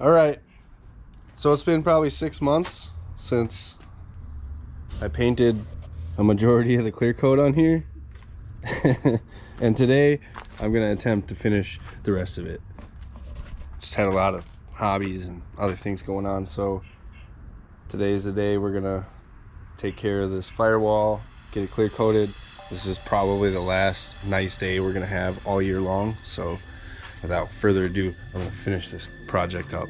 All right, so it's been probably 6 months since I painted a majority of the clear coat on here. And today I'm gonna attempt to finish the rest of it. Just had a lot of hobbies and other things going on, so today is the day we're gonna take care of this firewall, get it clear coated. This is probably the last nice day we're gonna have all year long, so without further ado, I'm gonna finish this project up.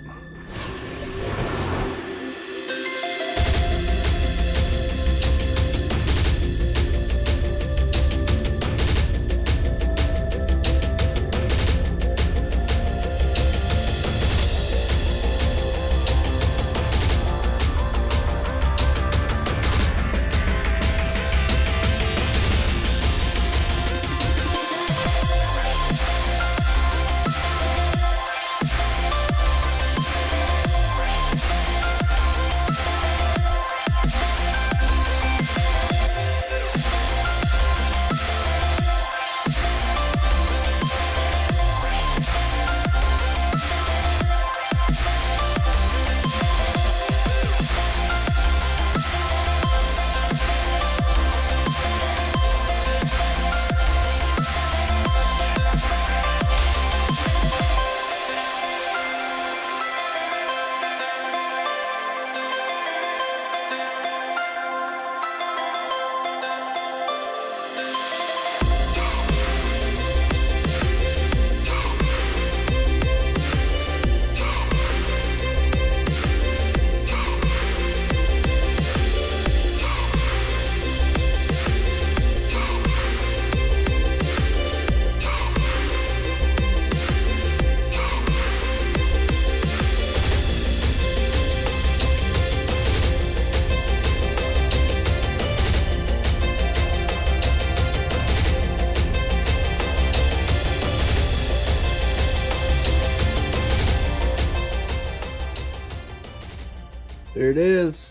There it is.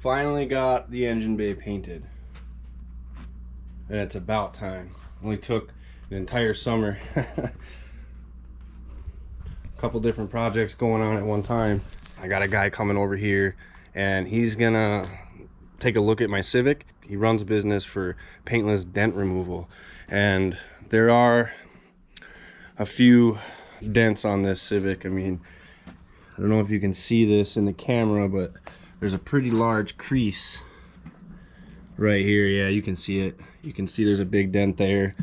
Finally got the engine bay painted. And it's about time. Only took an entire summer. A couple different projects going on at one time. I got a guy coming over here and he's gonna take a look at my Civic. He runs a business for paintless dent removal. And there are a few dents on this Civic. I mean, I don't know if you can see this in the camera, but there's a pretty large crease right here. Yeah, you can see it. You can see there's a big dent there.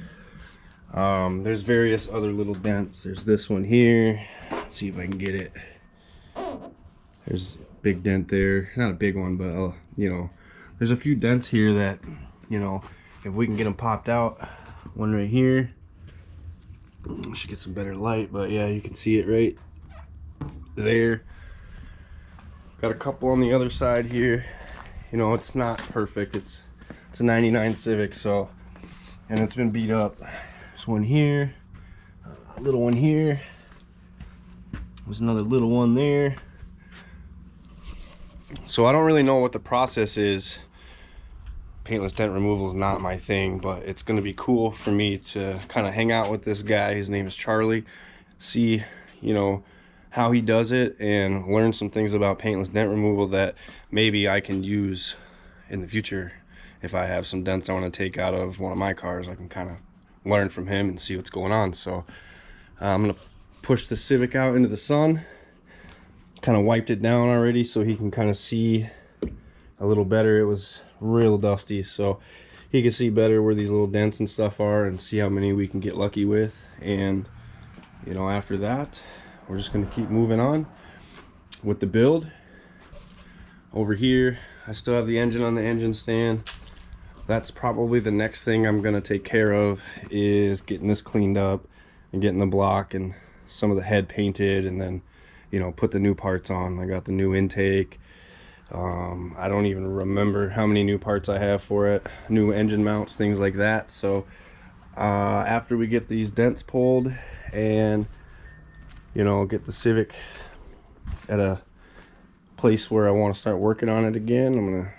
There's various other little dents. There's this one here. Let's see if I can get it. There's a big dent there. Not a big one, but you know, there's a few dents here that, you know, if we can get them popped out. One right here. I should get some better light, but yeah, you can see it right there. Got a couple on the other side here. You know, it's not perfect. It's a 99 Civic, so, and it's been beat up. There's one here, a little one here. There's another little one there. So I don't really know what the process is. Paintless dent removal is not my thing, but it's going to be cool for me to kind of hang out with this guy. His name is Charlie. See, you know, how he does it and learn some things about paintless dent removal that maybe I can use in the future. If I have some dents I want to take out of one of my cars, I can kind of learn from him and see what's going on. So I'm gonna push the Civic out into the sun. Kind of wiped it down already so he can kind of see a little better. It was real dusty, so he can see better where these little dents and stuff are and see how many we can get lucky with. And you know, after that, we're just going to keep moving on with the build. Over here, I still have the engine on the engine stand. That's probably the next thing I'm going to take care of, is getting this cleaned up and getting the block and some of the head painted, and then, you know, put the new parts on. I got the new intake. I don't even remember how many new parts I have for it. New engine mounts, things like that. So after we get these dents pulled and, you know, get the Civic at a place where I want to start working on it again, I'm gonna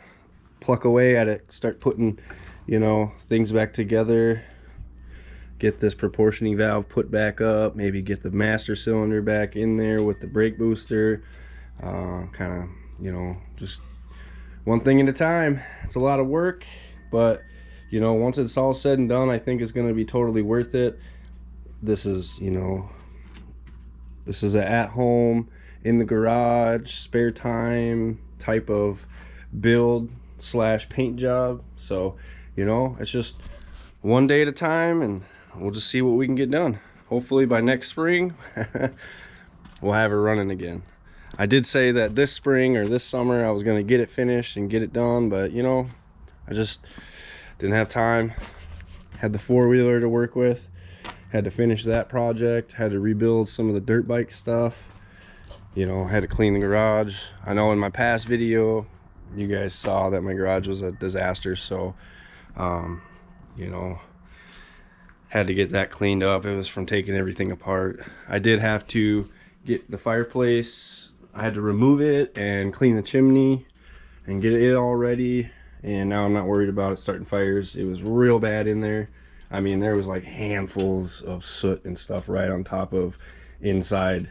pluck away at it, start putting, you know, things back together, get this proportioning valve put back up, maybe get the master cylinder back in there with the brake booster. Kind of, you know, just one thing at a time. It's a lot of work, but you know, once it's all said and done, I think it's going to be totally worth it. This is, you know, this is a at-home, in the garage, spare time type of build slash paint job. So, you know, it's just one day at a time, and we'll just see what we can get done. Hopefully by next spring we'll have it running again. I did say that this spring or this summer I was going to get it finished and get it done, but you know, I just didn't have time. Had the four-wheeler to work with, had to finish that project, had to rebuild some of the dirt bike stuff, you know, had to clean the garage. I know in my past video you guys saw that my garage was a disaster, so you know, had to get that cleaned up. It was from taking everything apart. I did have to get the fireplace, I had to remove it and clean the chimney and get it all ready, and now I'm not worried about it starting fires. It was real bad in there. I mean, there was like handfuls of soot and stuff right on top of inside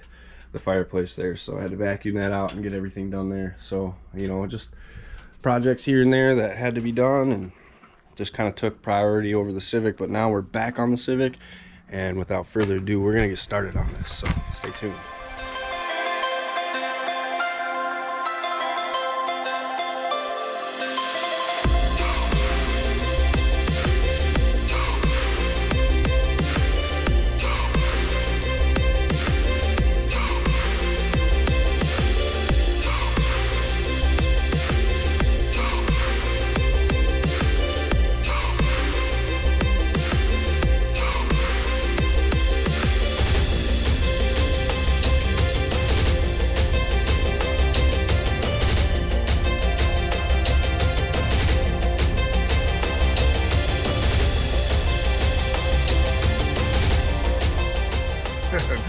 the fireplace there, so I had to vacuum that out and get everything done there. So, you know, just projects here and there that had to be done, and just kind of took priority over the Civic. But now we're back on the Civic, and without further ado, we're gonna get started on this, so stay tuned.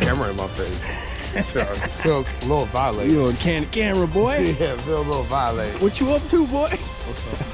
Camera in my face. Feel a little violated. You a camera boy? Yeah, feel a little violated. What you up to, boy? What's up?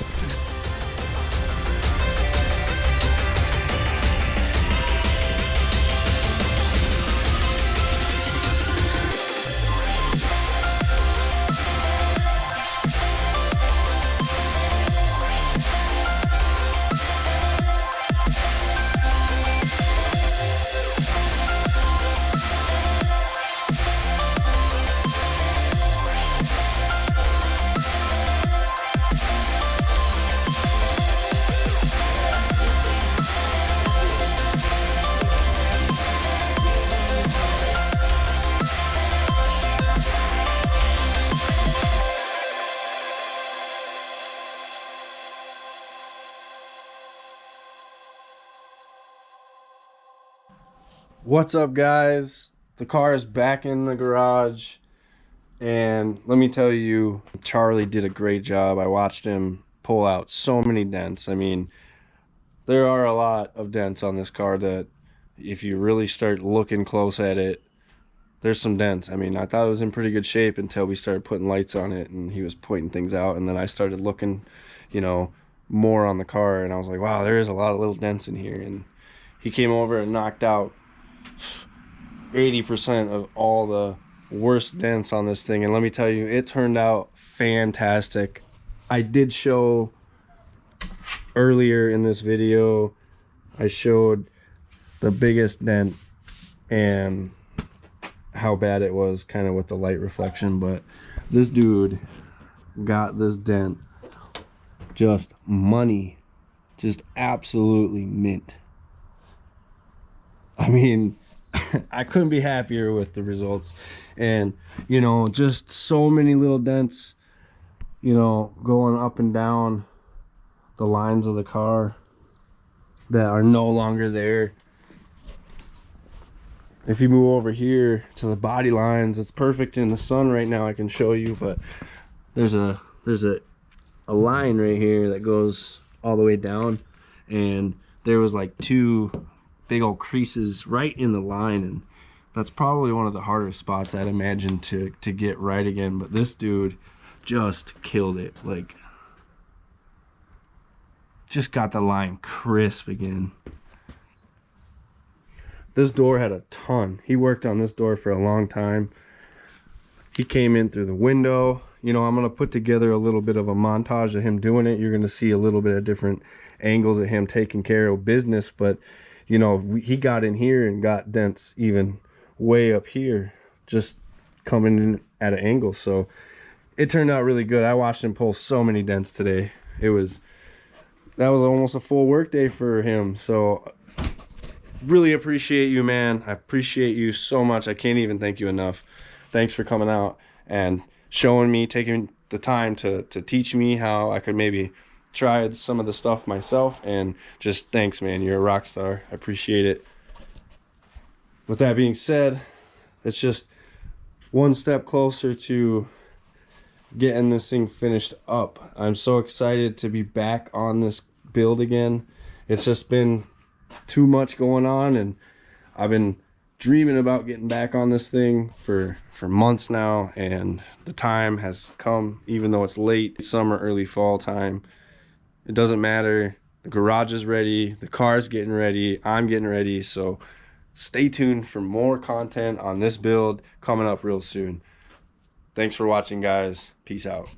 What's up, guys? The car is back in the garage, and let me tell you, Charlie did a great job. I watched him pull out so many dents. I mean, there are a lot of dents on this car that if you really start looking close at it, there's some dents. I mean, I thought it was in pretty good shape until we started putting lights on it and he was pointing things out, and then I started looking, you know, more on the car, and I was like, wow, there is a lot of little dents in here. And he came over and knocked out 80% of all the worst dents on this thing, and let me tell you, it turned out fantastic. I did show earlier in this video, I showed the biggest dent and how bad it was kind of with the light reflection, but this dude got this dent just money, just absolutely mint. I mean, I couldn't be happier with the results. And you know, just so many little dents, you know, going up and down the lines of the car that are no longer there. If you move over here to the body lines, it's perfect in the sun right now, I can show you, but there's a line right here that goes all the way down, and there was like two big old creases right in the line, and that's probably one of the harder spots, I'd imagine, to get right again. But this dude just killed it, like just got the line crisp again. This door had a ton. He worked on this door for a long time. He came in through the window. You know, I'm going to put together a little bit of a montage of him doing it. You're going to see a little bit of different angles of him taking care of business. But, you know, he got in here and got dents even way up here, just coming in at an angle. So it turned out really good. I watched him pull so many dents today. That was almost a full work day for him. So really appreciate you, man. I appreciate you so much. I can't even thank you enough. Thanks for coming out and showing me, taking the time to teach me how I could maybe try some of the stuff myself. And just thanks, man. You're a rock star. I appreciate it. With that being said, it's just one step closer to getting this thing finished up. I'm so excited to be back on this build again. It's just been too much going on, and I've been dreaming about getting back on this thing for months now, and the time has come. Even though it's late summer, early fall time, it doesn't matter. The garage is ready, the car's getting ready, I'm getting ready. So stay tuned for more content on this build coming up real soon. Thanks for watching, guys. Peace out.